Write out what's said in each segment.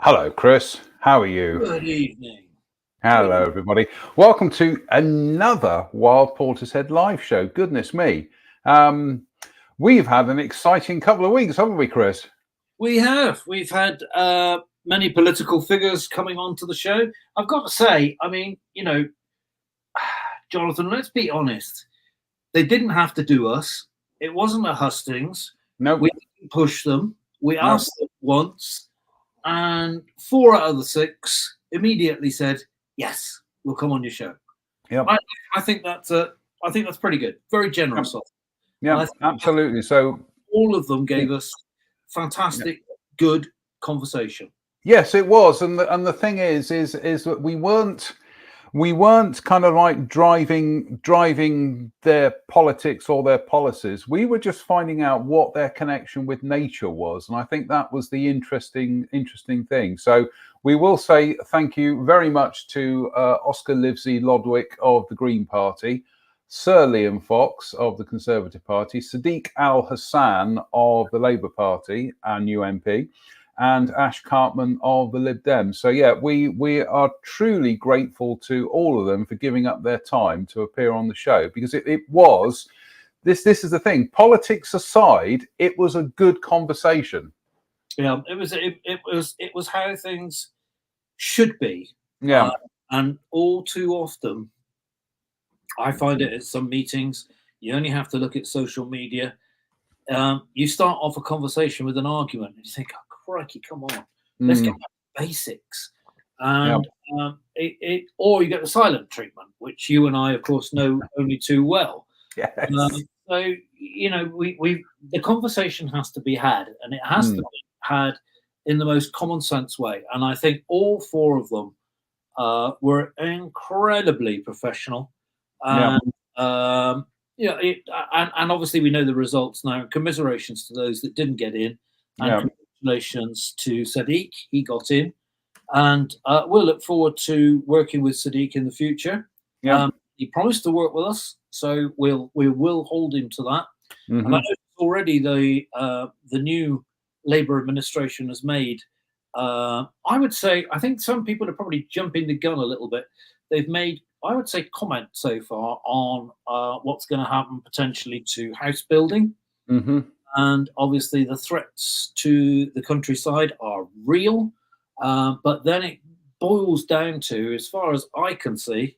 Hello, Chris. How are you? Good evening. Good. Hello, everybody. Welcome to another Wild Portishead live show. Goodness me. Um, we've had an exciting couple of weeks, haven't we, Chris? We have. We've had many political figures coming onto the show. I've got to say, Jonathan, let's be honest. They didn't have to do us. It wasn't a hustings. No, We didn't push them. We no. asked them once, and 4 out of the 6 immediately said, "Yes, we'll come on your show." Yep. I think that's pretty good. Very generous of them. And Yeah, I think absolutely. So, all of them gave us fantastic, good conversation. yes, it was. And the thing is that we weren't kind of like driving their politics or their policies. We were just finding out what their connection with nature was, and I think that was the interesting thing. So we will say thank you very much to Oscar Livesey Lodwick of the Green Party, Sir Liam Fox of the Conservative Party, Sadiq Al Hassan of the Labour Party and UMP, and Ash Cartman of the Lib Dems. So yeah, we are truly grateful to all of them for giving up their time to appear on the show, because it was this is the thing. Politics aside, it was a good conversation. Yeah, it was how things should be. Yeah, And all too often, I find it at some meetings. You only have to look at social media. You start off a conversation with an argument, and you think, "Oh, crikey, come on, let's get back to basics." yeah, And or you get the silent treatment, which you and I, of course, know only too well. yes, So we the conversation has to be had, and it has to be had in the most common sense way. And I think all 4 of them were incredibly professional, yeah, and and obviously we know the results now. Commiserations to those that didn't get in, and yeah, congratulations to Sadiq, he got in, and we'll look forward to working with Sadiq in the future. yeah. He promised to work with us, so we will hold him to that. And I Hmm. know already the new Labour administration has made. I would say, I think some people are probably jumping the gun a little bit. They've made, I would say, comments so far on what's going to happen potentially to house building, Hmm. and obviously the threats to the countryside are real. But then it boils down to, as far as I can see,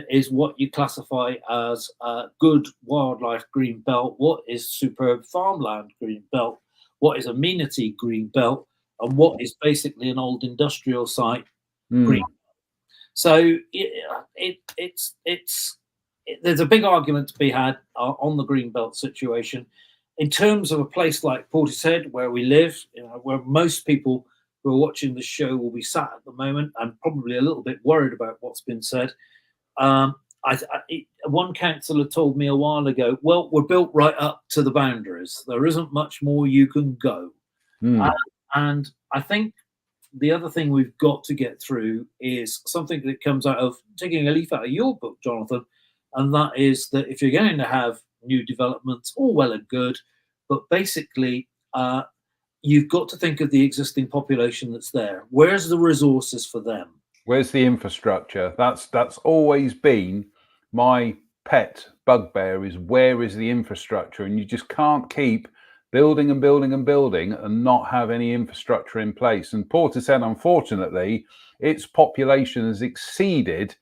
is what you classify as good wildlife green belt, what is superb farmland green belt, what is amenity green belt, and what is basically an old industrial site green. So there's a big argument to be had on the green belt situation. In terms of a place like Portishead, where we live, where most people who are watching the show will be sat at the moment, and probably a little bit worried about what's been said. One councillor told me a while ago, "Well, we're built right up to the boundaries. There isn't much more you can go." And I think the other thing we've got to get through is something that comes out of taking a leaf out of your book, Jonathan, and that is that if you're going to have new developments, all well and good, but basically you've got to think of the existing population that's there. Where's the resources for them? Where's the infrastructure? That's always been my pet bugbear, is where is the infrastructure? And you just can't keep building and building and building and not have any infrastructure in place. And Portishead, unfortunately, its population has exceeded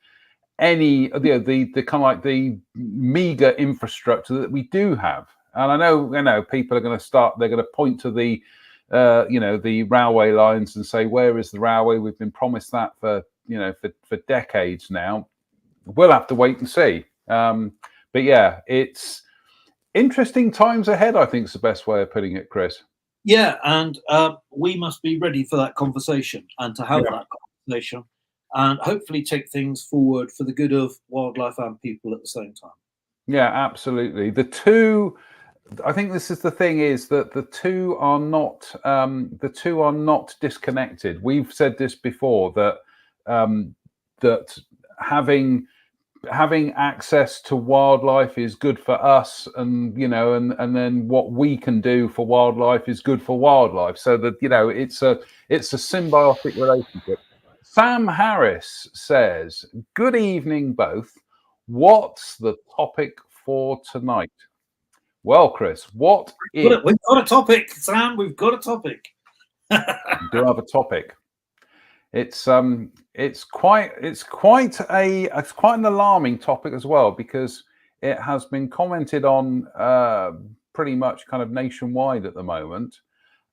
any the kind of like the meager infrastructure that we do have. And I know people are going to start, they're going to point to the the railway lines and say, where is the railway? We've been promised that for decades now. We'll have to wait and see. But yeah, it's interesting times ahead, I think is the best way of putting it, Chris. Yeah, and we must be ready for that conversation and to have that conversation, and hopefully take things forward for the good of wildlife and people at the same time. Yeah, absolutely. I think this is the thing, is that the two are not disconnected. We've said this before, that that having having access to wildlife is good for us, and and then what we can do for wildlife is good for wildlife, so that it's a symbiotic relationship. Sam Harris says, good evening both, what's the topic for tonight? Well, Chris, what is... We've got a topic, Sam. We've got a topic. We do have a topic. It's quite an alarming topic as well, because it has been commented on pretty much kind of nationwide at the moment,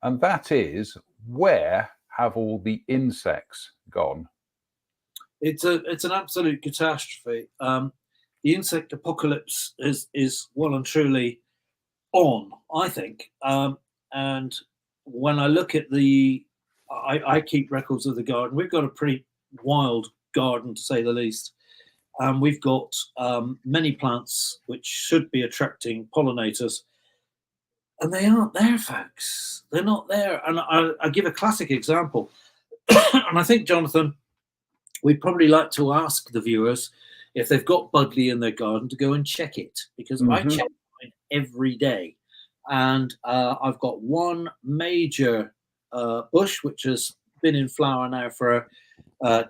and that is, where have all the insects gone? It's an absolute catastrophe. The insect apocalypse is well and truly on, I think. And when I look at I keep records of the garden. We've got a pretty wild garden, to say the least. We've got many plants which should be attracting pollinators, and they aren't there, folks. They're not there. And I give a classic example. And I think, Jonathan, we'd probably like to ask the viewers if they've got Budley in their garden to go and check it, because I check mine every day. And I've got one major bush which has been in flower now for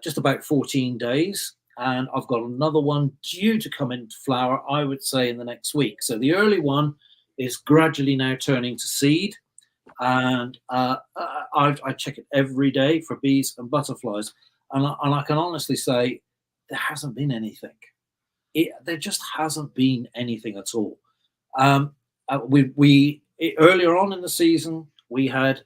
just about 14 days. And I've got another one due to come into flower, I would say, in the next week. So the early one is gradually now turning to seed. And I check it every day for bees and butterflies. And I can honestly say there hasn't been anything. There just hasn't been anything at all. Earlier on in the season, we had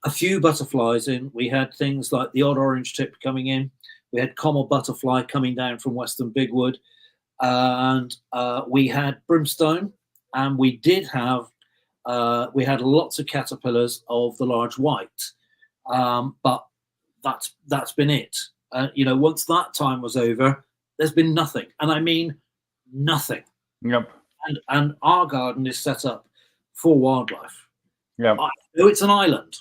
a few butterflies in. We had things like the odd orange tip coming in. We had common butterfly coming down from Western Bigwood, and we had brimstone, and we had lots of caterpillars of the large white, but that's been it. Once that time was over, there's been nothing, and I mean nothing. Yep. And our garden is set up for wildlife. Yeah. I know it's an island.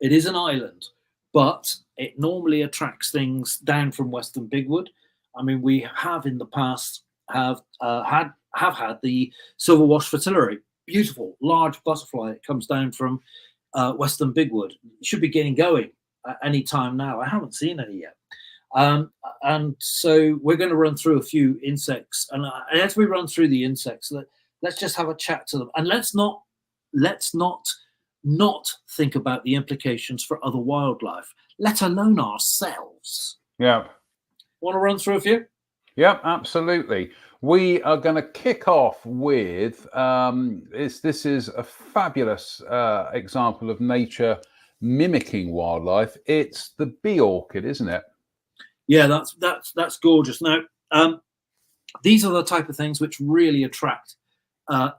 It is an island, but it normally attracts things down from Western Bigwood. I mean, we have in the past have had the silver wash fritillary, beautiful large butterfly. It comes down from Western Bigwood. It should be getting going at any time now. I haven't seen any yet. And so we're going to run through a few insects, and as we run through the insects, let's just have a chat to them, and let's not think about the implications for other wildlife, let alone ourselves. Yeah. Want to run through a few? Yep, absolutely. We are going to kick off with this is a fabulous example of nature mimicking wildlife. It's the bee orchid, isn't it? Yeah, that's gorgeous. Now, these are the type of things which really attract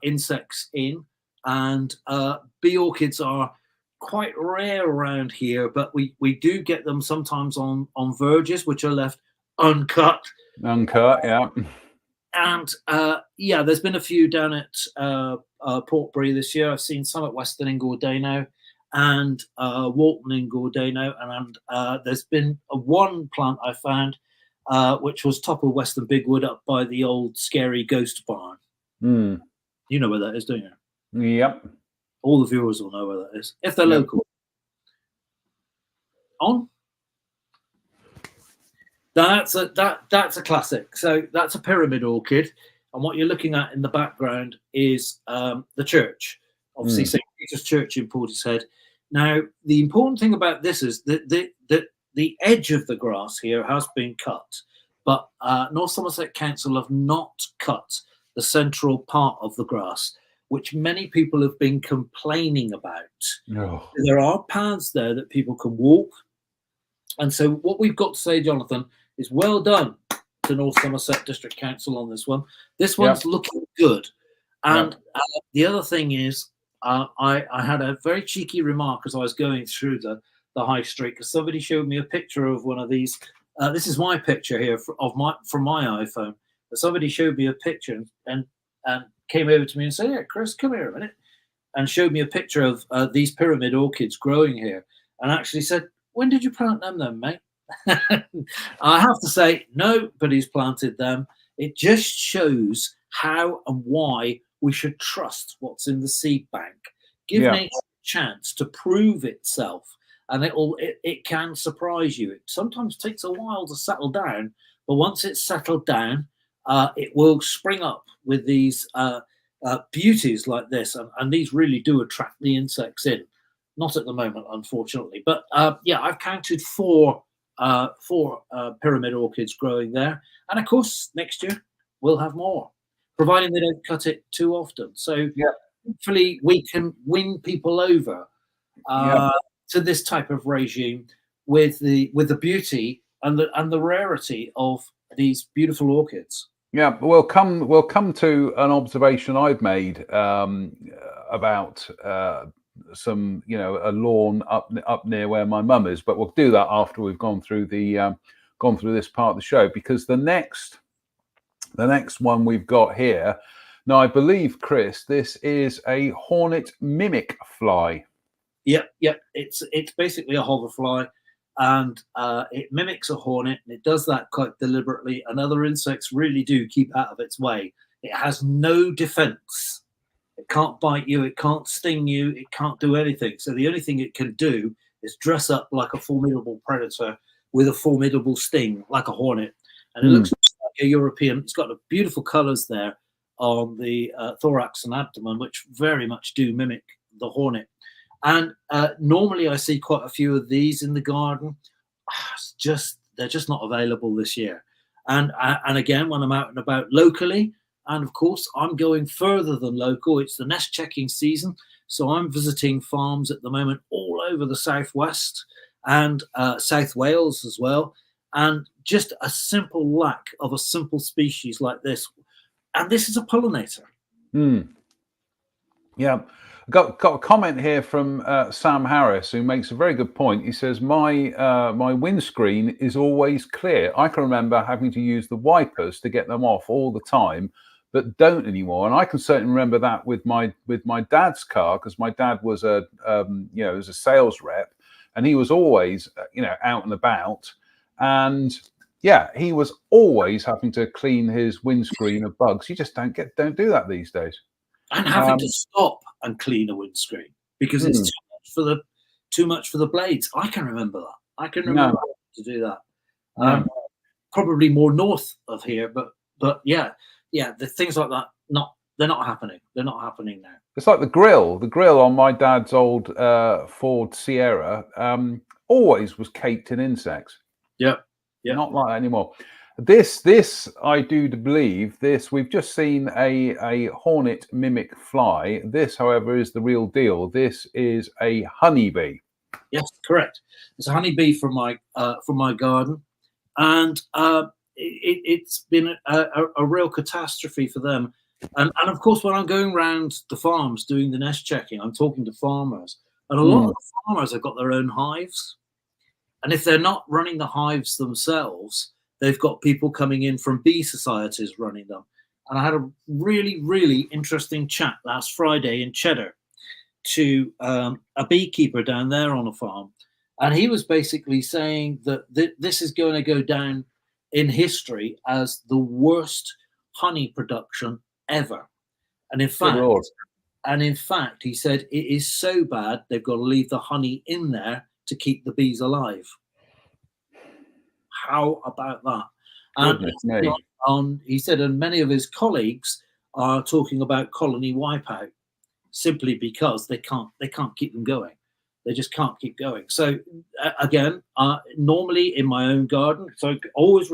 insects in, and bee orchids are quite rare around here, but we do get them sometimes on verges which are left uncut. Uncut, yeah. And there's been a few down at Portbury this year. I've seen some at Weston in Gordano and Walton in Gordano, and there's been one plant I found which was top of Western Bigwood, up by the old scary ghost barn. You know where that is, don't you? Yep. All the viewers will know where that is if they're local. On. That's a classic. So that's a pyramid orchid, and what you're looking at in the background is the church, obviously St. Peter's Church in Portishead. Now, the important thing about this is that the edge of the grass here has been cut, but North Somerset Council have not cut the central part of the grass, which many people have been complaining about. Oh. There are paths there that people can walk, and so what we've got to say, Jonathan, is well done to North Somerset District Council on this one. This one's looking good. And the other thing is, I had a very cheeky remark as I was going through the high street, because somebody showed me a picture of one of these. This is my picture here from my iPhone. But somebody showed me a picture and came over to me and said, "Yeah, Chris, come here a minute," and showed me a picture of these pyramid orchids growing here, and actually said, "When did you plant them then, mate?" I have to say, nobody's planted them. It just shows how and why we should trust what's in the seed bank. Give Yeah. nature a chance to prove itself, and it can surprise you. It sometimes takes a while to settle down, but once it's settled down, it will spring up with these beauties like this, and these really do attract the insects in. Not at the moment, unfortunately, but yeah, I've counted four pyramid orchids growing there, and of course next year we'll have more, providing they don't cut it too often. So Yeah. hopefully we can win people over Yeah. to this type of regime with the beauty and the rarity of these beautiful orchids. Yeah, we'll come to an observation I've made about some, a lawn up near where my mum is, but we'll do that after we've gone through this part of the show, because the next one we've got here. Now, I believe, Chris, this is a hornet mimic fly. Yep. It's basically a hoverfly, and it mimics a hornet, and it does that quite deliberately. And other insects really do keep out of its way. It has no defense. It can't bite you. It can't sting you. It can't do anything. So the only thing it can do is dress up like a formidable predator with a formidable sting, like a hornet. And it looks like a European. It's got the beautiful colours there on the thorax and abdomen, which very much do mimic the hornet. And normally I see quite a few of these in the garden. They're just not available this year. And again, when I'm out and about locally, and of course I'm going further than local, it's the nest checking season. So I'm visiting farms at the moment all over the southwest and South Wales as well. And just a simple lack of a simple species like this. And this is a pollinator. Yeah. Got a comment here from Sam Harris, who makes a very good point. He says, my windscreen is always clear. I can remember having to use the wipers to get them off all the time, but don't anymore. And I can certainly remember that with my dad's car, because my dad was was a sales rep, and he was always out and about, and yeah, he was always having to clean his windscreen of bugs. You just don't do that these days. And having to stop and clean a windscreen because it's too much for the blades. I can remember that. I can remember to do that. Probably more north of here, but yeah, the things like that. They're not happening. They're not happening now. It's like the grill on my dad's old Ford Sierra. Always was caked in insects. Yeah. Not like that anymore. This I do believe. This, we've just seen a hornet mimic fly. This, however, is the real deal. This is a honeybee. Yes, correct. It's a honeybee from my garden, and it's been a real catastrophe for them. And of course, when I'm going around the farms doing the nest checking, I'm talking to farmers, and a lot of the farmers have got their own hives, and if they're not running the hives themselves, they've got people coming in from bee societies running them. And I had a really, really interesting chat last Friday in Cheddar to a beekeeper down there on a farm. And he was basically saying that this is going to go down in history as the worst honey production ever. And in fact, he said it is so bad they've got to leave the honey in there to keep the bees alive. How about that? And he said, and many of his colleagues are talking about colony wipeout simply because they can't keep them going. They just can't keep going. So again, normally in my own garden, so I always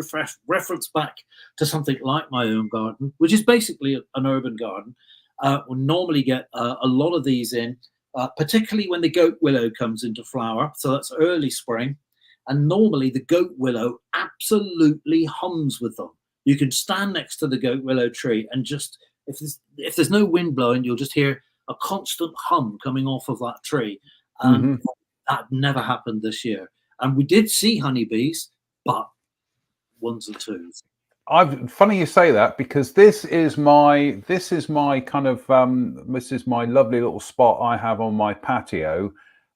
reference back to something like my own garden, which is basically an urban garden. We'll normally get a lot of these in, particularly when the goat willow comes into flower. So that's early spring. And normally the goat willow absolutely hums with them. You can stand next to the goat willow tree and just, if there's no wind blowing, you'll just hear a constant hum coming off of that tree. That never happened this year. And we did see honeybees, but ones and twos. Funny you say that, because this is my kind of this is my lovely little spot I have on my patio.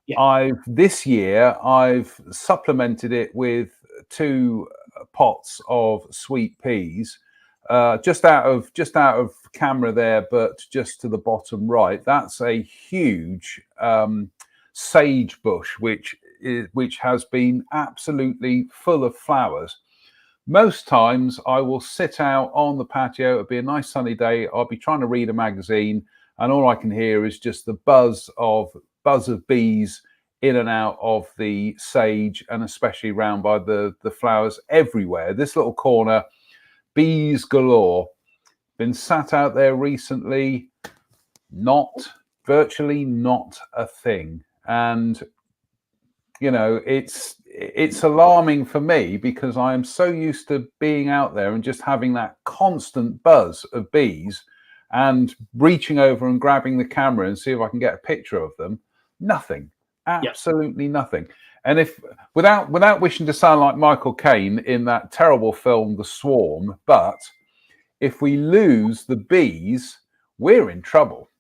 Yeah. This year I've supplemented it with 2 pots of sweet peas, just out of camera there, but just to the bottom right, that's a huge sage bush, which has been absolutely full of flowers. Most times I will sit out on the patio. It'll be a nice sunny day. I'll be trying to read a magazine, and all I can hear is just the buzz of bees in and out of the sage, and especially round by the flowers everywhere. This little corner, bees galore. Been sat out there recently, virtually not a thing. And you know, it's alarming for me because I am so used to being out there and just having that constant buzz of bees and reaching over and grabbing the camera and see if I can get a picture of them. Nothing, absolutely nothing. And if without wishing to sound like Michael Caine in that terrible film The Swarm, but if we lose the bees, we're in trouble.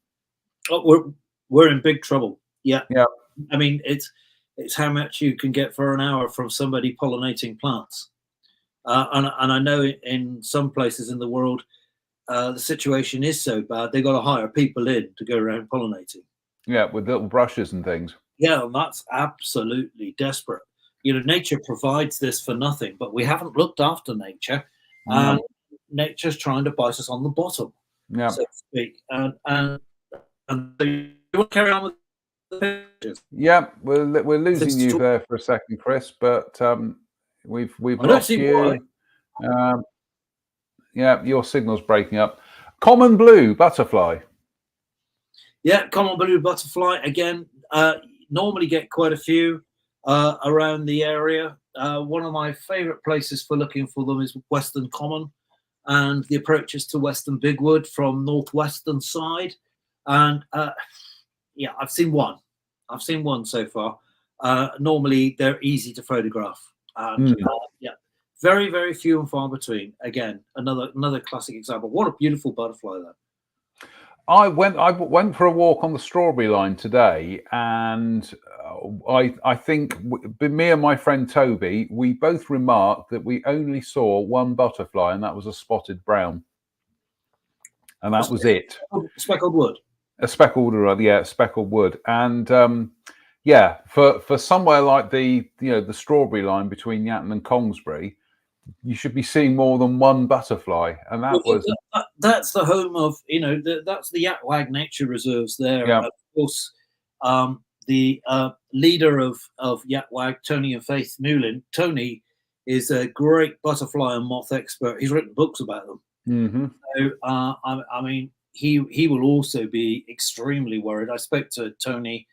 Oh, we're in big trouble. Yeah. Yeah. I mean, it's how much you can get for an hour from somebody pollinating plants. And I know in some places in the world, the situation is so bad, they've got to hire people in to go around pollinating. Yeah, with little brushes and things. Yeah, and that's absolutely desperate. You know, nature provides this for nothing, but we haven't looked after nature. And nature's trying to bite us on the bottom, so to speak. And so you want to carry on with the pictures? Yeah, we're losing you there for a second, Chris, but we've lost you. Yeah, your signal's breaking up. Common blue butterfly. Yeah, common blue butterfly. Again, normally get quite a few around the area. One of my favourite places for looking for them is Western Common and the approaches to Western Bigwood from northwestern side. And yeah, I've seen one. I've seen one so far. Normally, they're easy to photograph. And yeah, very, very few and far between. Again, another classic example. What a beautiful butterfly, though. I went for a walk on the strawberry line today, and I think me and my friend Toby, we both remarked that we only saw one butterfly, and that was a spotted brown, and that was it. Speckled wood. A speckled, yeah, speckled wood, and yeah, for somewhere like the strawberry line between Yatton and Congsbury, you should be seeing more than one butterfly, and that's the home of that's the Yatwag Nature Reserves there. Yeah. Of course, the leader of Yatwag, Tony and Faith Newlin. Tony is a great butterfly and moth expert. He's written books about them. Mm-hmm. So I mean, he will also be extremely worried. I spoke to Tony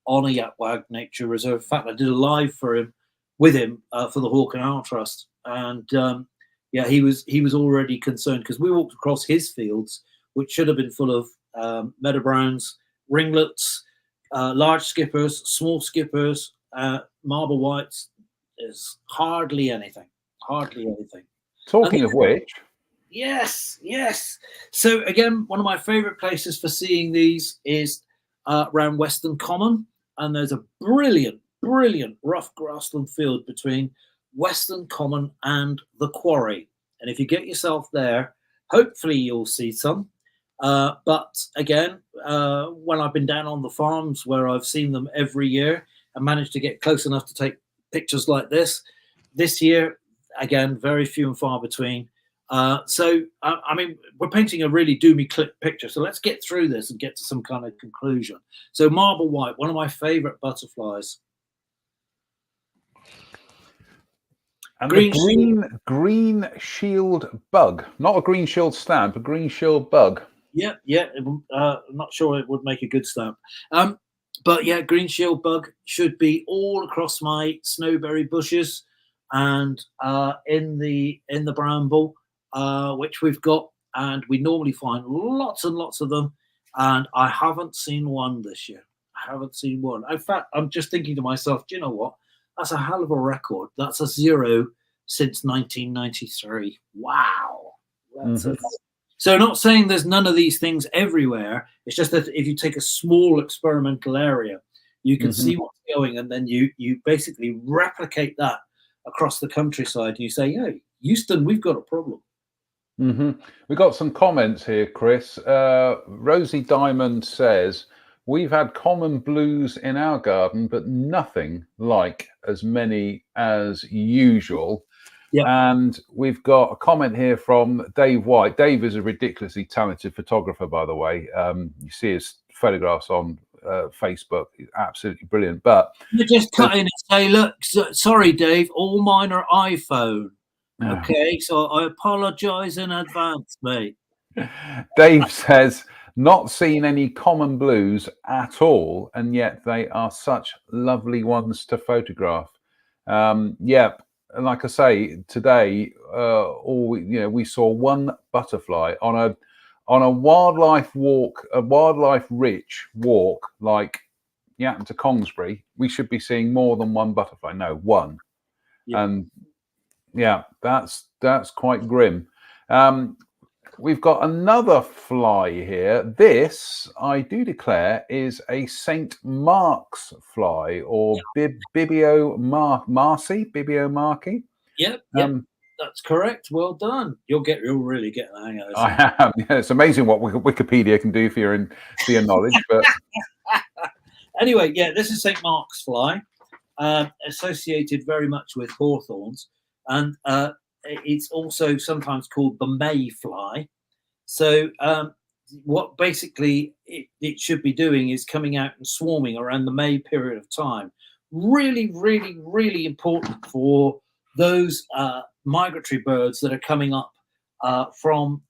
on a Yatwag Nature Reserve. In fact, I did a live with him for the Hawke and Owl Trust, and yeah, he was already concerned because we walked across his fields, which should have been full of meadow browns, ringlets, large skippers, small skippers, marble whites. There's hardly anything. Hardly anything. Talking of which. Yes. So again, one of my favourite places for seeing these is around Western Common, and there's a brilliant rough grassland field between Western Common and the Quarry. And if you get yourself there, hopefully you'll see some. But again, when I've been down on the farms where I've seen them every year and managed to get close enough to take pictures like this year, again, very few and far between. So, I mean, we're painting a really doomy picture. So let's get through this and get to some kind of conclusion. So marble white, one of my favourite butterflies. And the green shield bug, not a green shield stamp, a green shield bug. Yeah. I'm not sure it would make a good stamp. But yeah, green shield bug should be all across my snowberry bushes and in the bramble, which we've got, and we normally find lots and lots of them. And I haven't seen one this year. I haven't seen one. In fact, I'm just thinking to myself, do you know what? That's a hell of a record. That's a 0 since 1993. Wow. So not saying there's none of these things everywhere. It's just that if you take a small experimental area, you can see what's going, and then you basically replicate that across the countryside. And you say, hey, Houston, we've got a problem. We got some comments here, Chris. Rosie Diamond says, "We've had common blues in our garden, but nothing like as many as usual." Yep. And we've got a comment here from Dave White. Dave is a ridiculously talented photographer, by the way. You see his photographs on Facebook. He's absolutely brilliant. But you just cut in and say, look, sorry, Dave, all mine are iPhone. Okay, so I apologize in advance, mate. Dave says, not seen any common blues at all, and yet they are such lovely ones to photograph. Yeah, like I say, today, we saw one butterfly on a wildlife walk, a wildlife rich walk like Yatton to Congsbury. We should be seeing more than one butterfly. No, one. Yeah. And yeah, that's quite grim. We've got another fly here. This, I do declare, is a St. Mark's fly, or Bibio marci. Yep, that's correct. Well done. You'll really get the hang of this. I am. Yeah, it's amazing what Wikipedia can do for your knowledge. But anyway, yeah, this is St. Mark's fly, associated very much with hawthorns, and it's also sometimes called the May fly. So what basically it should be doing is coming out and swarming around the May period of time. Really, really, really important for those migratory birds that are coming up from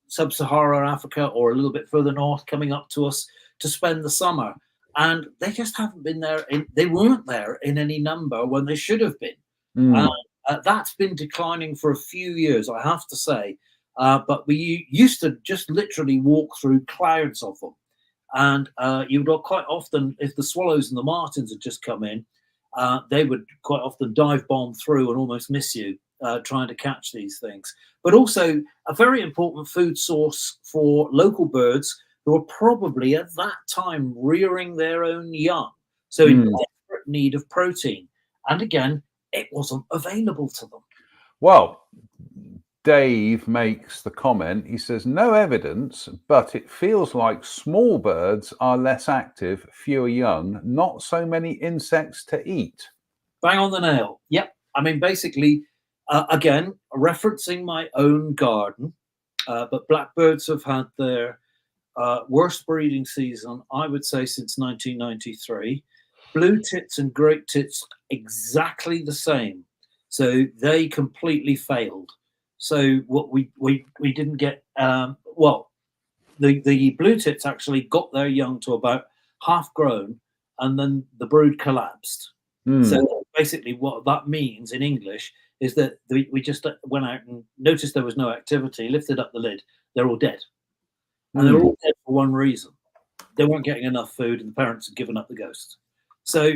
sub-Saharan Africa or a little bit further north, coming up to us to spend the summer. And they just haven't been there. They weren't there in any number when they should have been. That's been declining for a few years, I have to say. But we used to just literally walk through clouds of them. And you would quite often, if the swallows and the martins had just come in, they would quite often dive bomb through and almost miss you trying to catch these things. But also a very important food source for local birds who are probably at that time rearing their own young. So in desperate need of protein. And again, it wasn't available to them. Well, Dave makes the comment. He says, no evidence, but it feels like small birds are less active, fewer young, not so many insects to eat. Bang on the nail. Yep. I mean, basically, again, referencing my own garden, but blackbirds have had their worst breeding season, I would say, since 1993. Blue tits and great tits, exactly the same. So they completely failed. So what we didn't get, the blue tits actually got their young to about half grown, and then the brood collapsed. So basically what that means in English is that we just went out and noticed there was no activity, lifted up the lid, they're all dead. And they're all dead for one reason. They weren't getting enough food and the parents had given up the ghost. So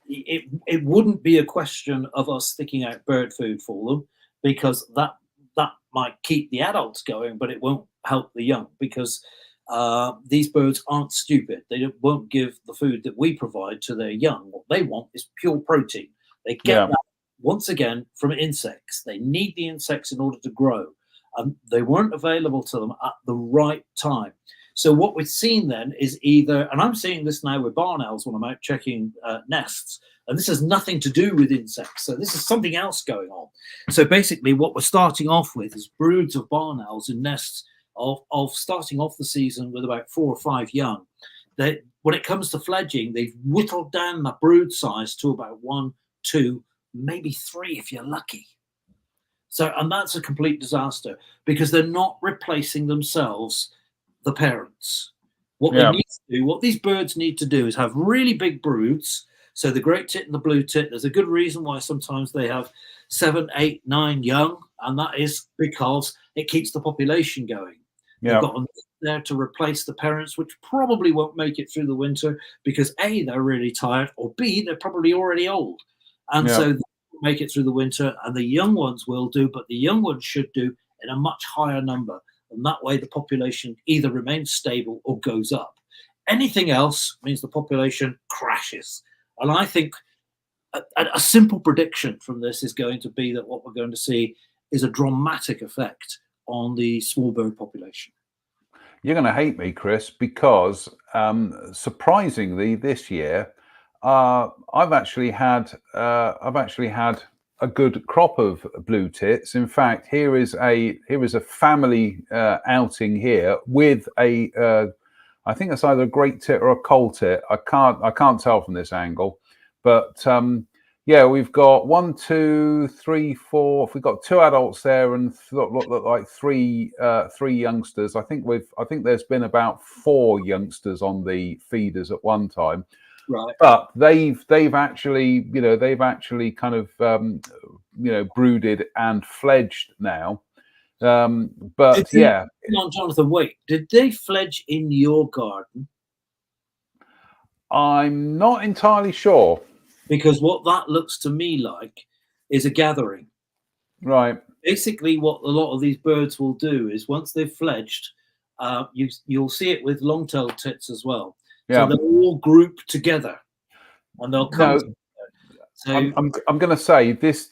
it wouldn't be a question of us sticking out bird food for them, because that might keep the adults going, but it won't help the young, because these birds aren't stupid. They won't give the food that we provide to their young. What they want is pure protein. They get that, once again, from insects. They need the insects in order to grow. They weren't available to them at the right time. So what we've seen then is either, and I'm seeing this now with barn owls when I'm out checking nests, and this has nothing to do with insects. So this is something else going on. So basically what we're starting off with is broods of barn owls in nests of starting off the season with about 4 or 5 young. When it comes to fledging, they've whittled down the brood size to about 1, 2, maybe 3 if you're lucky. So, and that's a complete disaster, because they're not replacing themselves, the parents. What they need to do, what these birds need to do, is have really big broods. So the great tit and the blue tit, there's a good reason why sometimes they have 7, 8, 9 young, and that is because it keeps the population going. They've got enough there to replace the parents, which probably won't make it through the winter because A, they're really tired, or B, they're probably already old. And so they won't make it through the winter, and the young ones will do, but the young ones should do in a much higher number. And that way the population either remains stable or goes up. Anything else means the population crashes. And I think a simple prediction from this is going to be that what we're going to see is a dramatic effect on the small bird population. You're going to hate me, Chris, because surprisingly this year, I've actually had a good crop of blue tits. In fact, here is a family outing here with I think it's either a great tit or a coal tit. I can't tell from this angle, but yeah, we've got 1, 2, 3, 4. We've got 2 adults there and look like three youngsters. I think there's been about 4 youngsters on the feeders at one time. Right. But they've actually kind of brooded and fledged now. But yeah, on Jonathan, wait, did they fledge in your garden? I'm not entirely sure. Because what that looks to me like is a gathering. Right. Basically, what a lot of these birds will do is once they've fledged, you'll see it with long-tailed tits as well. Yeah. So they'll all group together, and they'll come. No, so I'm going to say this.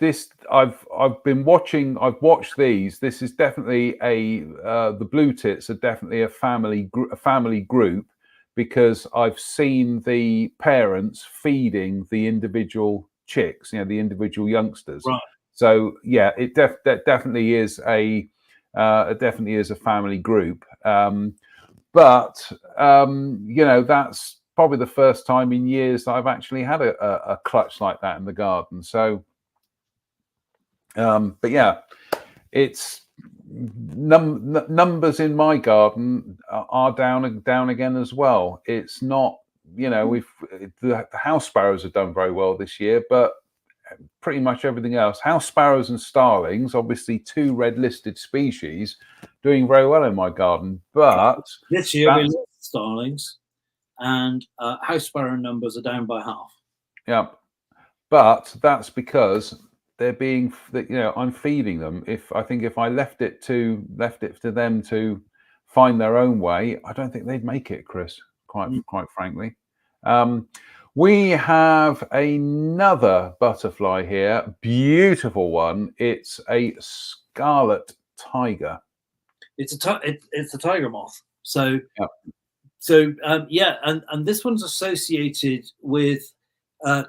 I've watched these. This is definitely the blue tits are definitely a family group, because I've seen the parents feeding the individual chicks, the individual youngsters. Right. So yeah, it definitely is a family group. But that's probably the first time in years that I've actually had a clutch like that in the garden. So, but yeah, it's numbers in my garden are down again as well. It's not, the house sparrows have done very well this year, but pretty much everything else, house sparrows and starlings, obviously 2 red listed species, doing very well in my garden. But this year we lost starlings, and house sparrow numbers are down by half. Yeah, but that's because they're being, I'm feeding them. If I left it to them to find their own way, I don't think they'd make it, Chris. Quite frankly. We have another butterfly here, beautiful one. It's a scarlet tiger. It's a tiger moth. So yeah. So and this one's associated with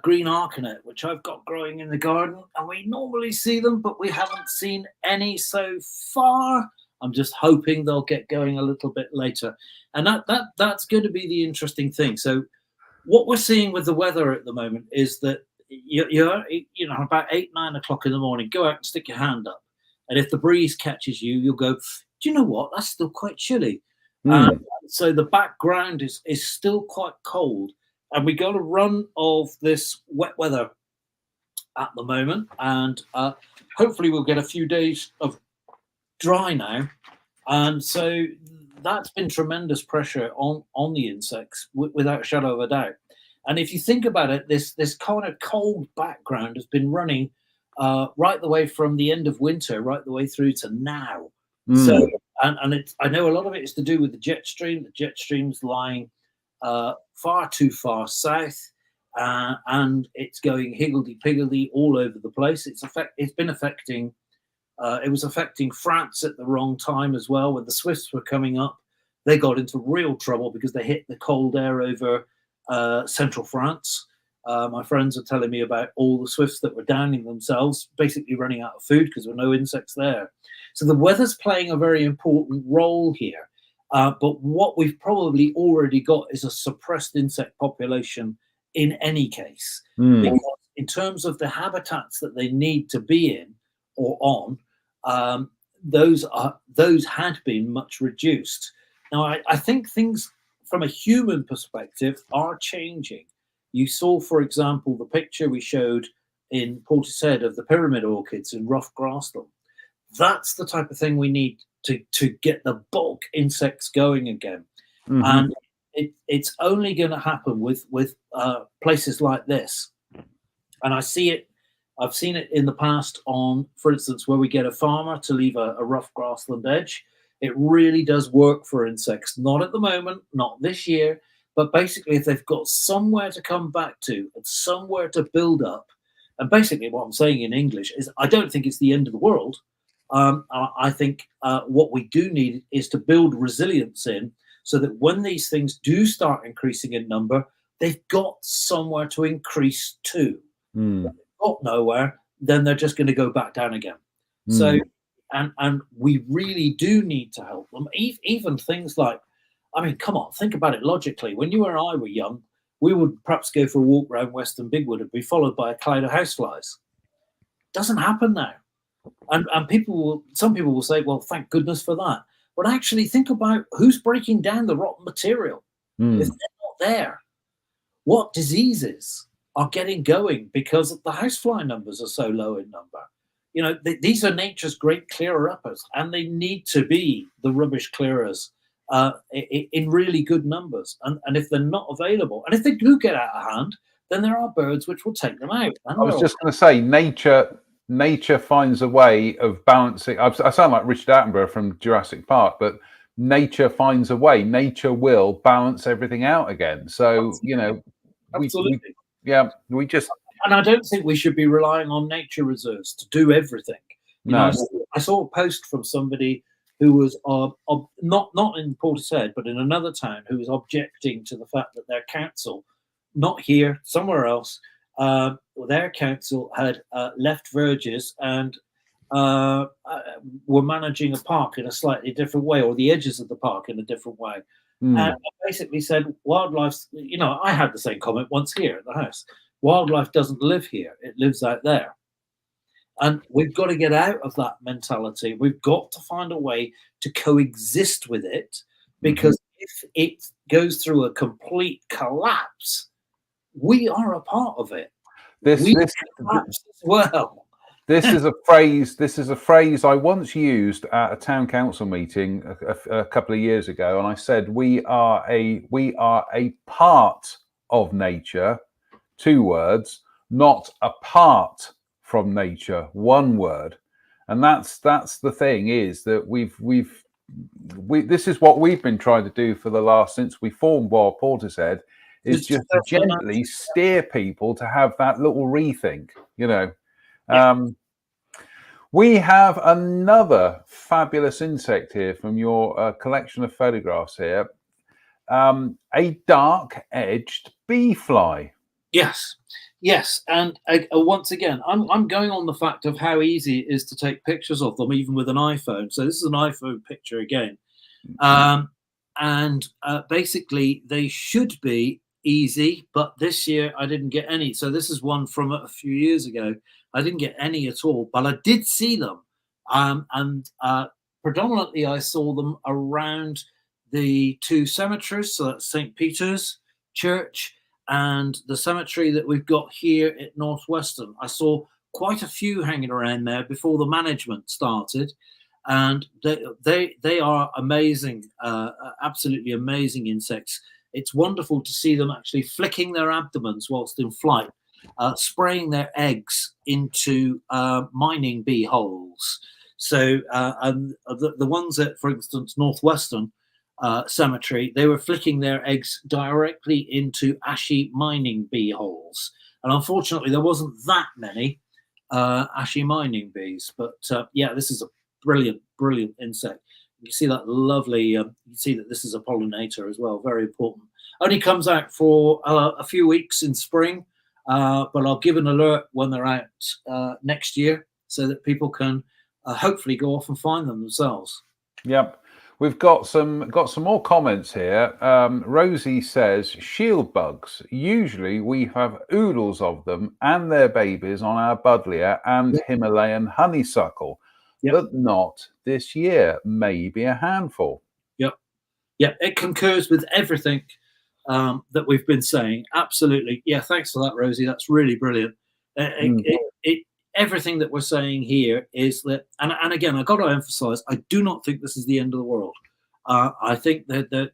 green arcanet, which I've got growing in the garden, and we normally see them, but we haven't seen any so far. I'm just hoping they'll get going a little bit later, and that's going to be the interesting thing. So what we're seeing with the weather at the moment is that you're about 8, 9 o'clock in the morning, go out and stick your hand up, and if the breeze catches you, you'll go, do you know what? That's still quite chilly. So the background is still quite cold, and we got a run of this wet weather at the moment, and hopefully we'll get a few days of dry now, and so that's been tremendous pressure on the insects without a shadow of a doubt. And if you think about it, this kind of cold background has been running right the way from the end of winter right the way through to now. So and I know a lot of it is to do with the jet stream. The jet stream's lying far too far south, and it's going higgledy-piggledy all over the place. It's been affecting. It was affecting France at the wrong time as well. When the swifts were coming up, they got into real trouble because they hit the cold air over central France. My friends are telling me about all the swifts that were downing themselves, basically running out of food because there were no insects there. So the weather's playing a very important role here. But what we've probably already got is a suppressed insect population in any case. Because in terms of the habitats that they need to be in or on, those had been much reduced. Now, I think things from a human perspective are changing. You saw, for example, the picture we showed in Portishead of the pyramid orchids in rough grassland. That's the type of thing we need to get the bulk insects going again. And it's only going to happen with places like this. And I've seen it in the past on, for instance, where we get a farmer to leave a rough grassland edge. It really does work for insects. Not at the moment, not this year, but basically if they've got somewhere to come back to and somewhere to build up. And basically what I'm saying in English is I don't think it's the end of the world, I think what we do need is to build resilience in, so that when these things do start increasing in number, they've got somewhere to increase to. Mm. If they've got nowhere, then they're just going to go back down again. So, Mm. and we really do need to help them. Even things like, I mean, come on, think about it logically. When you and I were young, we would perhaps go for a walk around Western Bigwood and be followed by a cloud of houseflies. Doesn't happen now. And some people will say, well, thank goodness for that. But actually, think about who's breaking down the rotten material. If Mm. they're not there, what diseases are getting going because the housefly numbers are so low in number? You know, these are nature's great clearer uppers, and they need to be the rubbish clearers in really good numbers. And if they're not available, and if they do get out of hand, then there are birds which will take them out. I was just going to say, nature finds a way of balancing. I sound like Richard Attenborough from Jurassic Park, but nature finds a way. Nature will balance everything out again. So we Absolutely. yeah, we just And I don't think we should be relying on nature reserves to do everything. You know, no. I saw a post from somebody who was not in Portishead, but in another town, who was objecting to the fact that their council, not here, somewhere else, their council had left verges and were managing a park in a slightly different way, or the edges of the park in a different way. And Mm. I basically said, wildlife's, I had the same comment once here at the house. Wildlife doesn't live here, it lives out there. And we've got to get out of that mentality. We've got to find a way to coexist with it, because if it goes through a complete collapse, we are a part of it. This We this collapse as well. This is a phrase. This is a phrase I once used at a town council meeting a couple of years ago, and I said we are a part of nature, 2 words, not apart from nature, 1 word, and that's the thing, is that this is what we've been trying to do for the last, since we formed Wild Portishead, is just gently steer people to have that little rethink, We have another fabulous insect here from your collection of photographs here. A dark-edged bee fly. Yes, and once again, I'm going on the fact of how easy it is to take pictures of them, even with an iPhone. So this is an iPhone picture again, and basically they should be easy, but this year I didn't get any. So this is one from a few years ago. I didn't get any at all, but I did see them, and predominantly I saw them around the 2 cemeteries. So that's St. Peter's Church and the cemetery that we've got here at Northwestern. I saw quite a few hanging around there before the management started, and they are amazing, absolutely amazing insects. It's wonderful to see them actually flicking their abdomens whilst in flight, spraying their eggs into mining bee holes. So and the ones at, for instance, Northwestern cemetery, they were flicking their eggs directly into ashy mining bee holes. And unfortunately, there wasn't that many ashy mining bees. But yeah, this is a brilliant, brilliant insect. You see that lovely, you see that this is a pollinator as well, very important. Only comes out for a few weeks in spring, but I'll give an alert when they're out next year, so that people can hopefully go off and find them themselves. Yep. We've got some more comments here. Rosie says, shield bugs. Usually we have oodles of them and their babies on our buddleia and Himalayan honeysuckle, but not this year. Maybe a handful. Yep. It concurs with everything that we've been saying. Absolutely. Yeah. Thanks for that, Rosie. That's really brilliant. Everything that we're saying here is that, and again, I've got to emphasize, I do not think this is the end of the world. I think that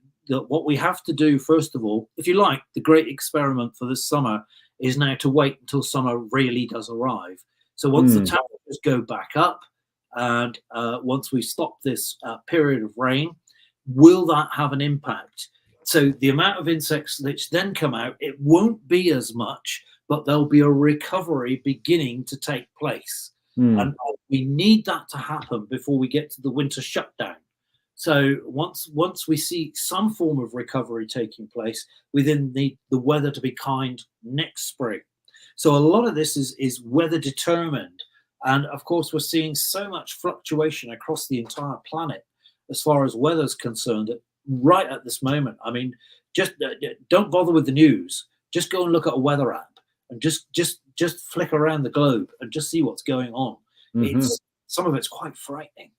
what we have to do, first of all, if you like, the great experiment for this summer is now to wait until summer really does arrive. So once the temperatures go back up, and once we stop this period of rain, will that have an impact? So the amount of insects which then come out, it won't be as much, but there'll be a recovery beginning to take place. And we need that to happen before we get to the winter shutdown. So once we see some form of recovery taking place, we then need the weather to be kind next spring. So a lot of this is weather determined. And of course, we're seeing so much fluctuation across the entire planet as far as weather's concerned right at this moment. I mean, just don't bother with the news. Just go and look at a weather app and just flick around the globe and just see what's going on. It's some of it's quite frightening.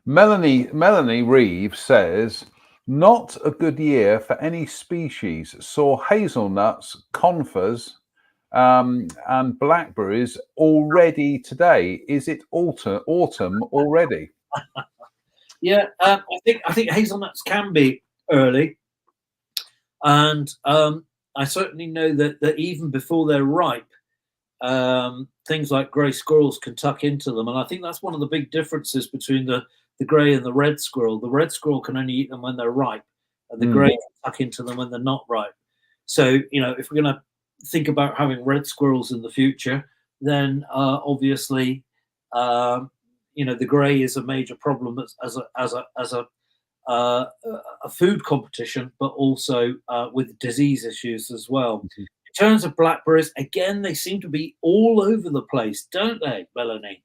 Melanie Reeve says, not a good year for any species. Saw hazelnuts, conifers, and blackberries already today. Is it autumn already? Yeah, I think hazelnuts can be early, and I certainly know that even before they're ripe, things like grey squirrels can tuck into them, and I think that's one of the big differences between the grey and the red squirrel. The red squirrel can only eat them when they're ripe, and the grey can tuck into them when they're not ripe. So, if we're going to think about having red squirrels in the future, then obviously, the grey is a major problem as a food competition, but also with disease issues as well. In terms of blackberries, again, they seem to be all over the place, don't they, Melanie?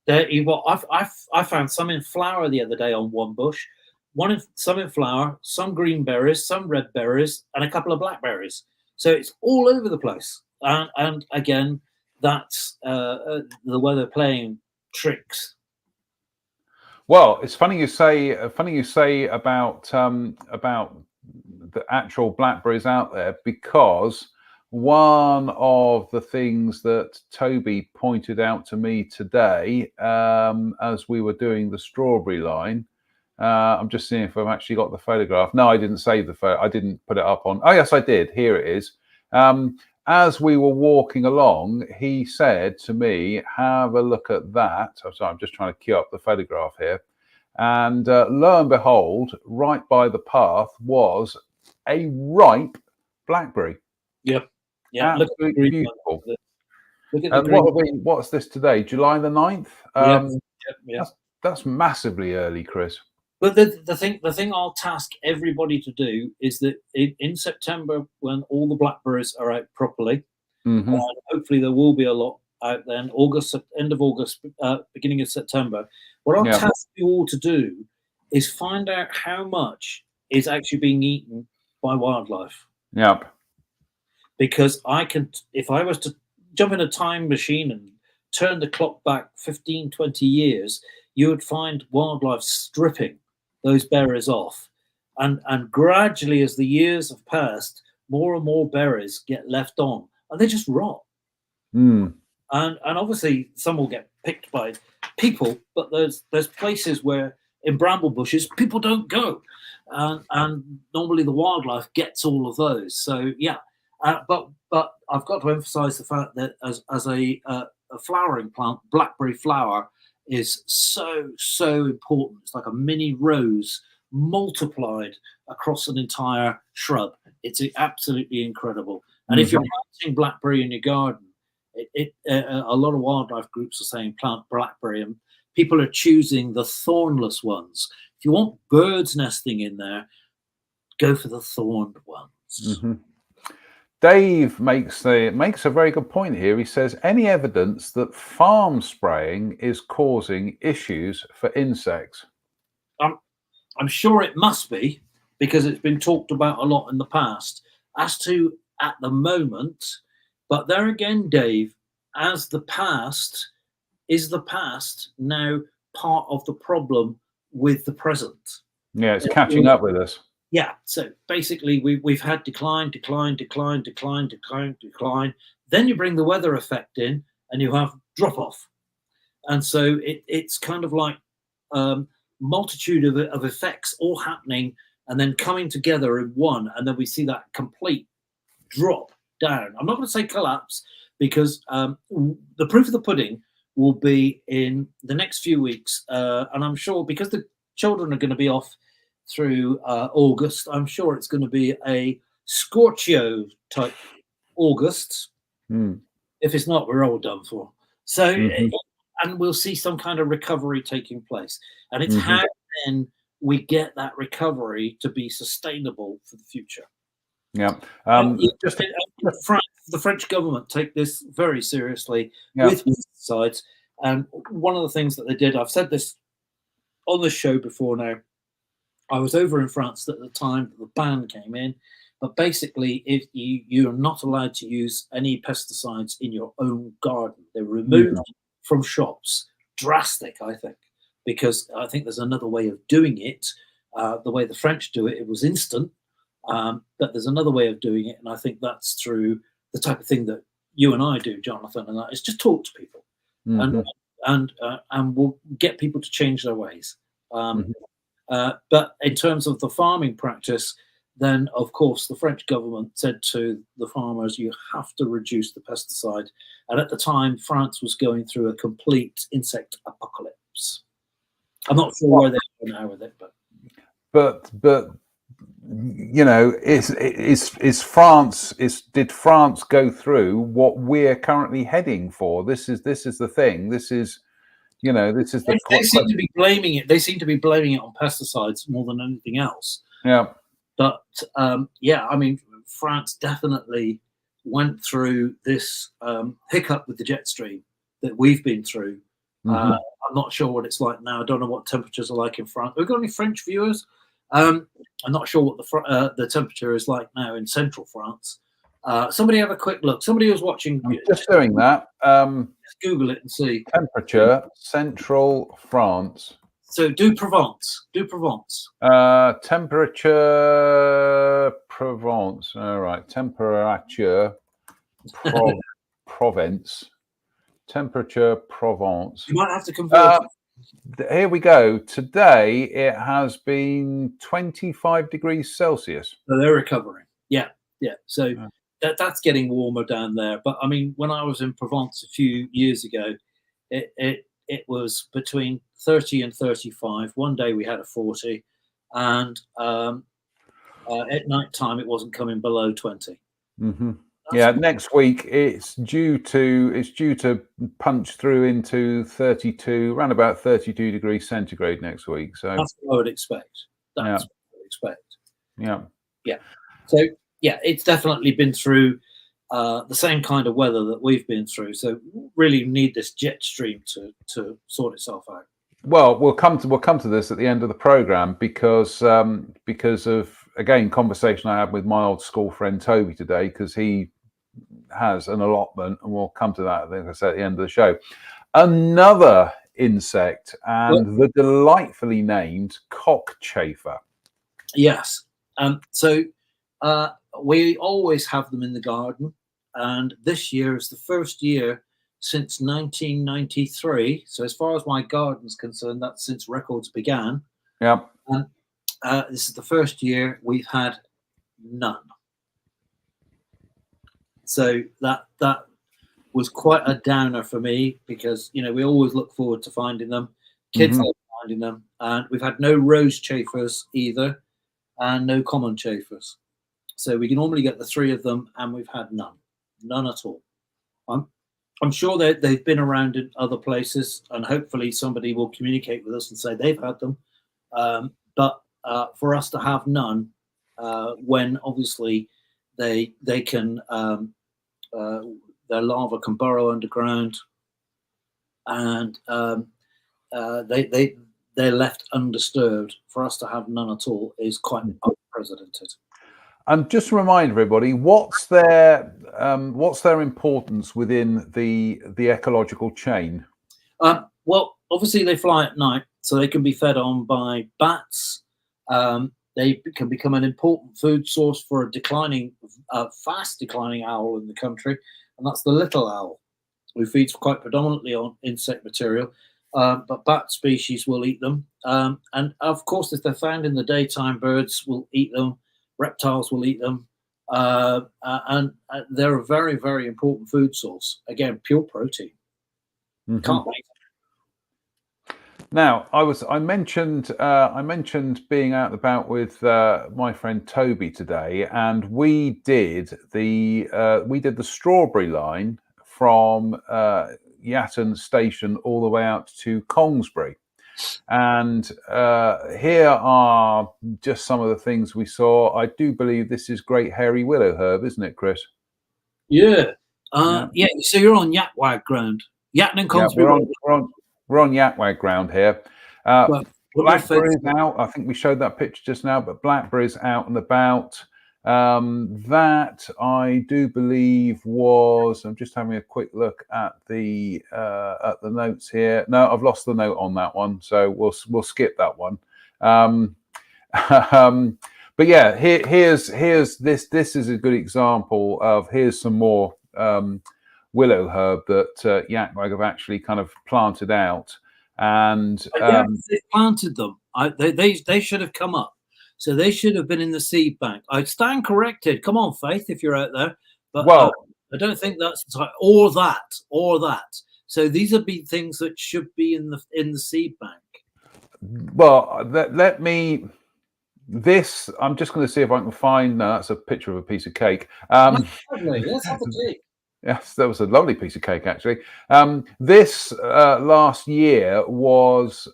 I found some in flower the other day on one bush, some in flower, some green berries, some red berries, and a couple of blackberries. So it's all over the place. And again, that's the weather playing tricks. Well, it's funny you say about the actual blackberries out there, because one of the things that Toby pointed out to me today, as we were doing the strawberry line, I'm just seeing if I've actually got the photograph. No, I didn't save the photo. I didn't put it up on. Oh, yes, I did. Here it is. As we were walking along, he said to me, have a look at that. So I'm just trying to queue up the photograph here. And lo and behold, right by the path was a ripe blackberry. Yep. Yeah. Absolutely beautiful. Look at And what's this today? July the 9th? Yeah. That's massively early, Chris. But the thing I'll task everybody to do is that in September, when all the blackberries are out properly, hopefully there will be a lot out then, end of August, beginning of September. What I'll task you all to do is find out how much is actually being eaten by wildlife. Yep. Because if I was to jump in a time machine and turn the clock back 15, 20 years, you would find wildlife stripping those berries off. And gradually, as the years have passed, more and more berries get left on, and they just rot. And obviously, some will get picked by people, but there's places where in bramble bushes people don't go, and normally the wildlife gets all of those. So yeah, but I've got to emphasise the fact that as a flowering plant, blackberry flower is so important. It's like a mini rose multiplied across an entire shrub. It's absolutely incredible. And if you're planting blackberry in your garden, a lot of wildlife groups are saying plant blackberry, and people are choosing the thornless ones. If you want birds nesting in there, go for the thorned ones. Dave makes a very good point here. He says, any evidence that farm spraying is causing issues for insects? I'm sure it must be, because it's been talked about a lot in the past. As to at the moment, but there again, Dave, as the past, is the past now part of the problem with the present? Yeah, it's catching up with us. Yeah, so basically we've had decline. Then you bring the weather effect in, and you have drop off, and so it's kind of like multitude of effects all happening and then coming together in one, and then we see that complete drop down. I'm not going to say collapse, because the proof of the pudding will be in the next few weeks, and I'm sure because the children are going to be off through August, I'm sure it's going to be a Scorchio type August. If it's not, we're all done for. So and we'll see some kind of recovery taking place. And it's how then we get that recovery to be sustainable for the future. Yeah. The French government take this very seriously with pesticides. And one of the things that they did, I've said this on the show before now, I was over in France at the time that the ban came in. But basically, if you are not allowed to use any pesticides in your own garden, they're removed from shops. Drastic, I think, because I think there's another way of doing it. The way the French do it, it was instant. But there's another way of doing it, and I think that's through the type of thing that you and I do, Jonathan, and that is just talk to people, and we'll get people to change their ways. But in terms of the farming practice, then of course the French government said to the farmers, you have to reduce the pesticide. And at the time, France was going through a complete insect apocalypse. I'm not sure where they are now with it, but you know, did France go through what we're currently heading for? This is the thing. This is, you know, this is the. They seem to be blaming it. They seem to be blaming it on pesticides more than anything else. Yeah. But yeah, I mean, France definitely went through this hiccup with the jet stream that we've been through. I'm not sure what it's like now. I don't know what temperatures are like in France. Have we got any French viewers? I'm not sure what the temperature is like now in central France. Somebody have a quick look. Somebody who's watching. I'm just doing that. Just Google it and see. Temperature, central France. So do Provence. Do Provence. Temperature, Provence. All right. Temperature, Provence. Temperature, Provence. You might have to convert. Here we go. Today it has been 25 degrees Celsius. So they're recovering. Yeah, yeah. So that's getting warmer down there. But I mean, when I was in Provence a few years ago, it was between 30 and 35. One day we had a 40, and at night time it wasn't coming below 20. Yeah, next week it's due to punch through into 32, around about 32 degrees centigrade next week. So that's what I would expect. That's what I would expect. Yeah. Yeah. So yeah, it's definitely been through the same kind of weather that we've been through. So really need this jet stream to sort itself out. Well, we'll come to this at the end of the program because of, again, conversation I had with my old school friend Toby today, because he has an allotment, and we'll come to that, I think I said, at the end of the show. Another insect, and the delightfully named cockchafer. Yes. So we always have them in the garden, and this year is the first year since 1993. So as far as my garden's concerned, that's since records began. Yeah. And this is the first year we've had none. So that was quite a downer for me, because, you know, we always look forward to finding them. Kids love finding them. And we've had no rose chafers either, and no common chafers. So we can normally get the three of them, and we've had none at all. I'm sure they've been around in other places, and hopefully somebody will communicate with us and say they've had them. But for us to have none, when obviously they can, their larvae can burrow underground, and they're left undisturbed. For us to have none at all is quite unprecedented. And just to remind everybody, what's their importance within the ecological chain? Well, obviously they fly at night, so they can be fed on by bats. They can become an important food source for a fast declining owl in the country, and that's the little owl, who feeds quite predominantly on insect material. But bat species will eat them, and of course, if they're found in the daytime, birds will eat them. Reptiles will eat them, and they're a very, very important food source. Again, pure protein. Can't wait. Now, I mentioned being out and about with my friend Toby today, and we did the strawberry line from Yatton station all the way out to Kongsbury. And here are just some of the things we saw. I do believe this is Great Hairy Willow Herb, isn't it, Chris? Yeah. Yeah. So you're on Yatwag ground. Yatton and Yeah, Consbury Road. we're on Yatwag ground here. Blackberry's out. I think we showed that picture just now, but blackberry's out and about. That I do believe was. I'm just having a quick look at the notes here. No, I've lost the note on that one, so we'll skip that one. But yeah, here's this. This is a good example of here's some more willow herb that Yatwag have actually kind of planted out, and they planted them. They should have come up. So they should have been in the seed bank. I stand corrected. Come on, Faith, if you're out there. But I don't think that's or that. So these are things that should be in the seed bank. Well, let me. This I'm just going to see if I can find. No, that's a picture of a piece of cake. Let's have a cake. Yes, that was a lovely piece of cake, actually. This last year was.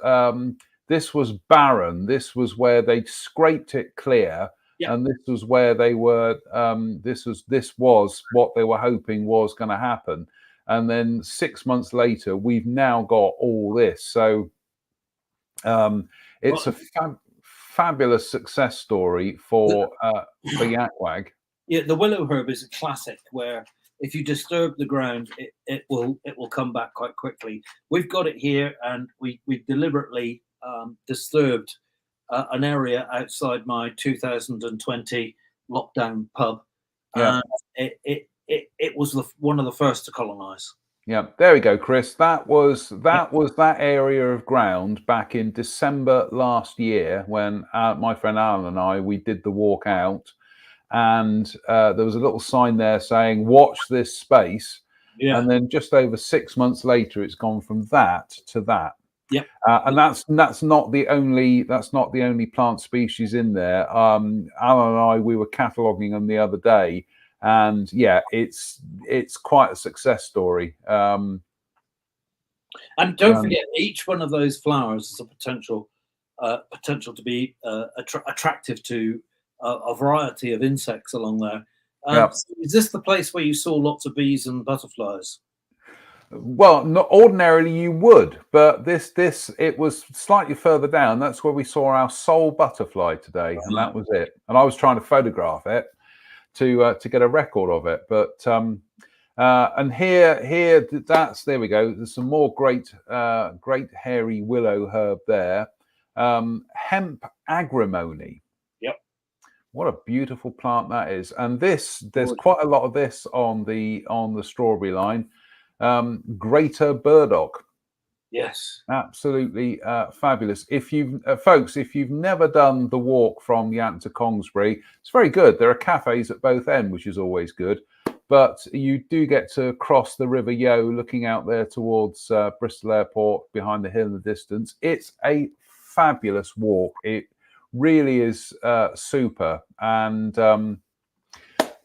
This was barren. This was where they'd scraped it clear, and this was where they were. This was what they were hoping was going to happen. And then 6 months later, we've now got all this. So it's a fabulous success story for Yatwag. Yeah, the willow herb is a classic where if you disturb the ground, it will come back quite quickly. We've got it here, and we deliberately disturbed an area outside my 2020 lockdown pub. Yeah, it was one of the first to colonise. Yeah, there we go, Chris. That was that area of ground back in December last year when my friend Alan and we did the walk out, and there was a little sign there saying "Watch this space." Yeah. And then just over 6 months later, it's gone from that to that. Yeah, and that's not the only plant species in there. Alan and we were cataloguing them the other day, and yeah, it's quite a success story. And don't forget, each one of those flowers is a potential to be attractive to a variety of insects along there. So is this the place where you saw lots of bees and butterflies? Well, not ordinarily you would, but this it was slightly further down. That's where we saw our sole butterfly today, and that was it. And I was trying to photograph it to get a record of it. But and here that's there we go. There's some more great hairy willow herb there. Hemp agrimony. What a beautiful plant that is. And there's quite a lot of this on the strawberry line. Greater burdock. Yes, absolutely fabulous. If you've never done the walk from Yatton to Kongsbury, it's very good. There are cafes at both ends, which is always good, but you do get to cross the River Yo, looking out there towards Bristol Airport behind the hill in the distance. It's a fabulous walk. It really is super, and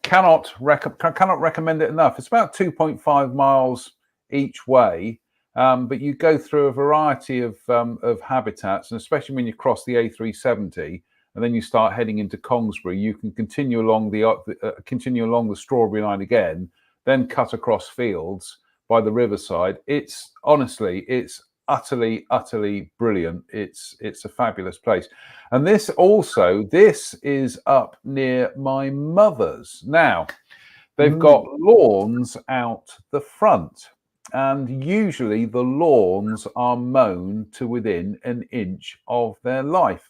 cannot recommend it enough. It's about 2.5 miles each way, but you go through a variety of habitats, and especially when you cross the A370 and then you start heading into Kongsbury, you can continue along the strawberry line again, then cut across fields by the riverside. It's utterly brilliant. It's a fabulous place. And this is up near my mother's. Now, they've got lawns out the front, and usually the lawns are mown to within an inch of their life,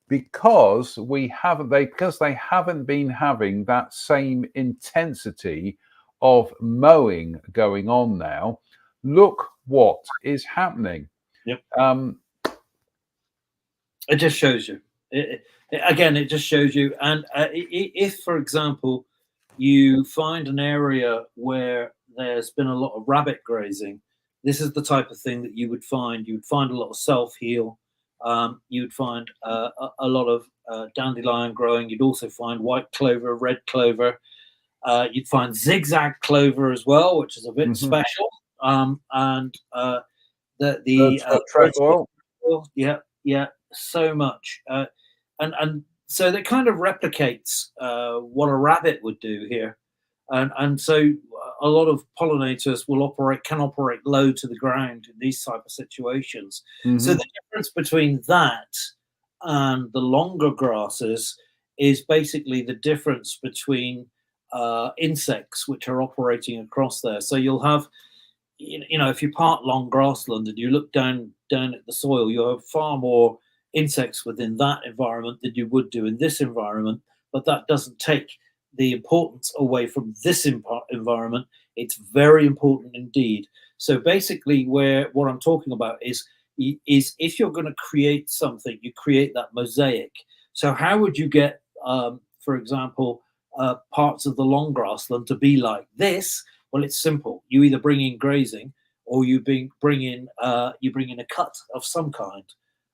because they haven't been having that same intensity of mowing going on now. Look what is happening. Yep. It just shows you. It just shows you. And if, for example, you find an area where there's been a lot of rabbit grazing, this is the type of thing that you would find. You would find a lot of self-heal. You'd find a lot of dandelion growing. You'd also find white clover, red clover. You'd find zigzag clover as well, which is a bit special. and the Bird's foot trefoil. yeah, so much, and so that kind of replicates what a rabbit would do here, and so a lot of pollinators can operate low to the ground in these type of situations. So the difference between that and the longer grasses is basically the difference between insects which are operating across there. So you'll have, if you part long grassland and you look down at the soil, you have far more insects within that environment than you would do in this environment. But that doesn't take the importance away from this environment. It's very important indeed. So basically, what I'm talking about is if you're going to create something, you create that mosaic. So how would you get, for example, parts of the long grassland to be like this? Well, it's simple. You either bring in grazing, or you bring in a cut of some kind.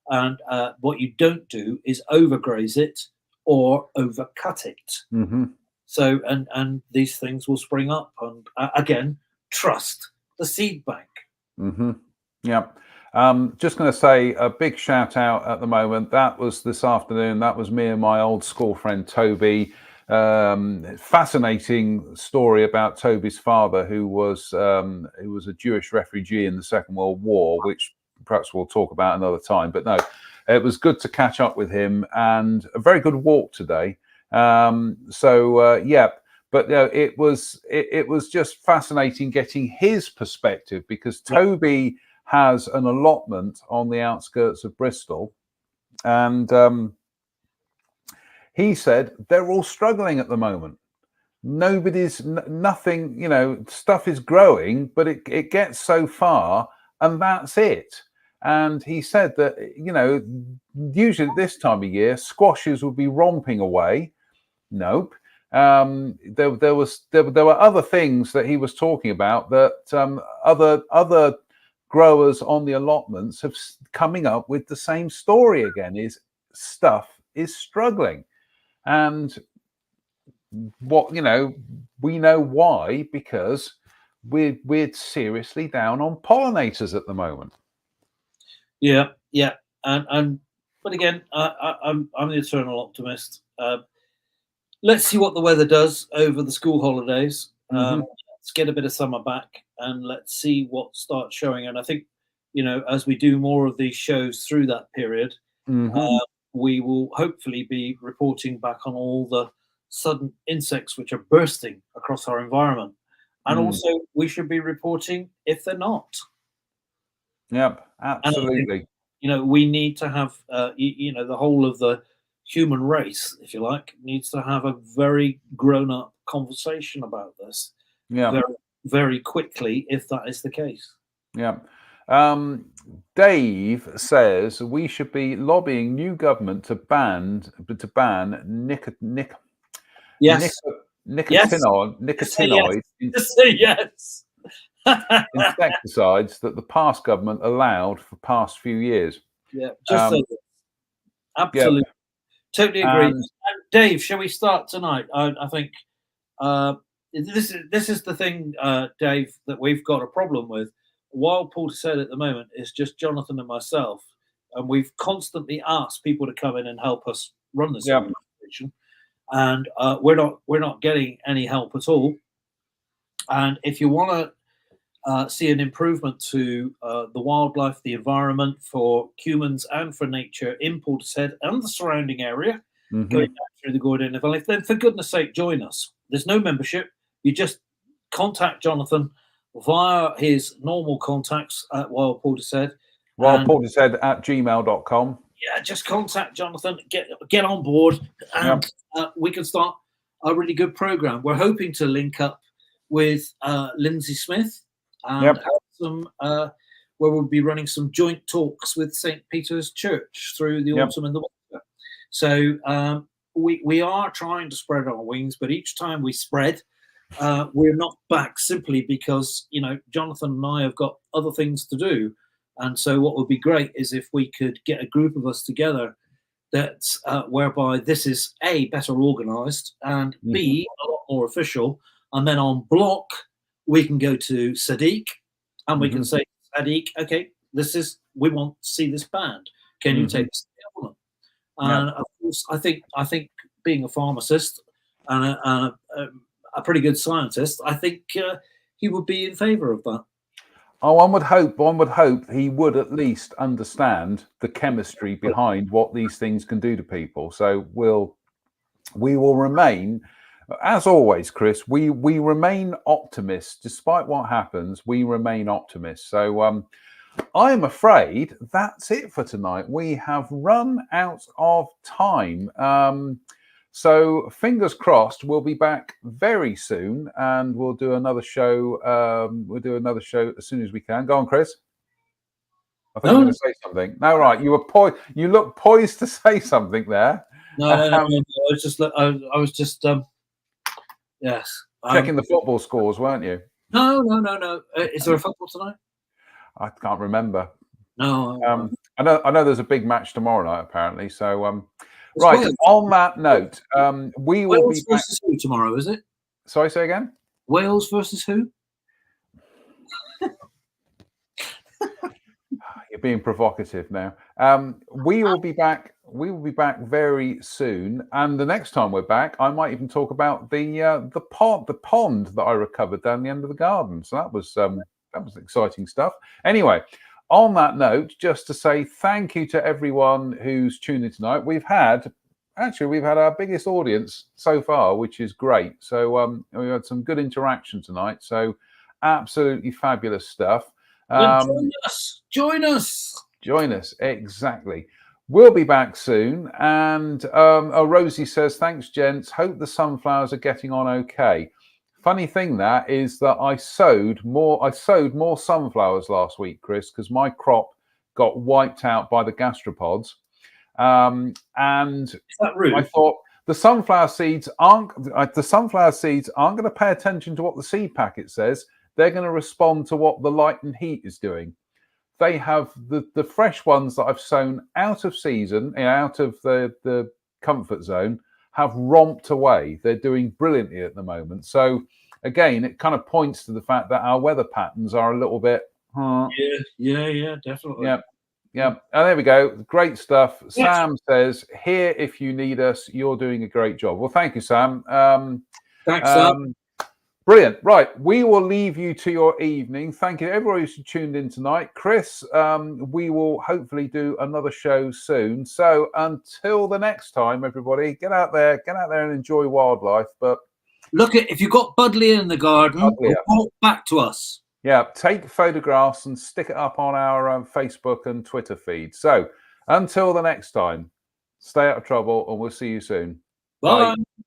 And what you don't do is overgraze it or overcut it. So and these things will spring up. And again, trust the seed bank. Yeah. Just going to say a big shout out at the moment. That was this afternoon. That was me and my old school friend Toby. Fascinating story about Toby's father, who was a Jewish refugee in the Second World War, which perhaps we'll talk about another time. But no, it was good to catch up with him, and a very good walk today. Yeah. But it was just fascinating getting his perspective, because Toby has an allotment on the outskirts of Bristol, and he said they're all struggling at the moment. Nothing, stuff is growing, but it gets so far and that's it. And he said that, usually at this time of year, squashes would be romping away. Nope. There were other things that he was talking about, that other growers on the allotments have coming up with the same story again, is stuff is struggling. And we know why, because we're seriously down on pollinators at the moment. Yeah. But again, I'm the eternal optimist. Let's see what the weather does over the school holidays. Let's get a bit of summer back, and let's see what starts showing. And I think, as we do more of these shows through that period, we will hopefully be reporting back on all the sudden insects which are bursting across our environment. And also, we should be reporting if they're not. Yep, absolutely. Think, we need to have, the whole of the human race, if you like, needs to have a very grown-up conversation about this. Yeah, very, very quickly, if that is the case. Yeah. Dave says we should be lobbying new government to ban nicotinoid Yes. insecticides that the past government allowed for past few years. Yeah, absolutely. Totally agree. And Dave, shall we start tonight? I think this is the thing, Dave, that we've got a problem with. While Portishead at the moment is just Jonathan and myself, and we've constantly asked people to come in and help us run this organization, and we're not getting any help at all. And if you want to see an improvement to the wildlife, the environment, for humans and for nature in Portishead and the surrounding area, going down through the Gordon Valley, then for goodness sake, join us. There's no membership. You just contact Jonathan via his normal contacts at Wild Portishead. wildportishead@gmail.com. Yeah, just contact Jonathan, get on board, and we can start a really good program. We're hoping to link up with Lindsay Smith and have some where we'll be running some joint talks with St. Peter's Church through the autumn and the winter. So we are trying to spread our wings, but each time we spread, we're not back, simply because Jonathan and I have got other things to do. And so what would be great is if we could get a group of us together that's whereby this is A, better organized, and B, a lot more official. And then on block, we can go to Sadiq and we can say, Sadiq, okay, we want to see this band. Can you take us to the album? And of course, I think being a pharmacist and a pretty good scientist, I think he would be in favour of that. Oh, one would hope he would at least understand the chemistry behind what these things can do to people. So we will remain, as always, Chris. We remain optimists despite what happens. We remain optimists. So I'm afraid that's it for tonight. We have run out of time. So fingers crossed, we'll be back very soon, and we'll do another show. We'll do another show as soon as we can. Go on, Chris. I thought you were going to say something. No, right. You were You look poised to say something there. No. I was just yes. Checking the football scores, weren't you? No. Is there a football tonight? I can't remember. No. I know there's a big match tomorrow night, apparently. So right. Wales. On that note, we will Wales be back versus who tomorrow, is it? Sorry, say again? Wales versus who? You're being provocative now. We will be back. We will be back very soon, and the next time we're back, I might even talk about the pond that I recovered down the end of the garden. So that was exciting stuff. Anyway, on that note, just to say thank you to everyone who's tuned in tonight. We've had our biggest audience so far, which is great. So we had some good interaction tonight. So absolutely fabulous stuff. Join us. Exactly. We'll be back soon. And Rosie says, thanks, gents. Hope the sunflowers are getting on okay. Funny thing that is that I sowed more sunflowers last week, Chris, because my crop got wiped out by the gastropods. And is that rude? I thought the sunflower seeds aren't going to pay attention to what the seed packet says. They're going to respond to what the light and heat is doing. They have the fresh ones that I've sown out of season, out of the comfort zone, have romped away. They're doing brilliantly at the moment. So again, it kind of points to the fact that our weather patterns are a little bit. Yeah, definitely. Yeah. And there we go. Great stuff. Yes. Sam says, here if you need us. You're doing a great job. Well, thank you, Sam. Thanks, Sam. Brilliant. Right. We will leave you to your evening. Thank you to everybody who's tuned in tonight. Chris, we will hopefully do another show soon. So until the next time, everybody, get out there and enjoy wildlife. But look, if you've got Buddleia in the garden, report back to us. Yeah, take photographs and stick it up on our Facebook and Twitter feed. So until the next time, stay out of trouble and we'll see you soon. Bye. Bye.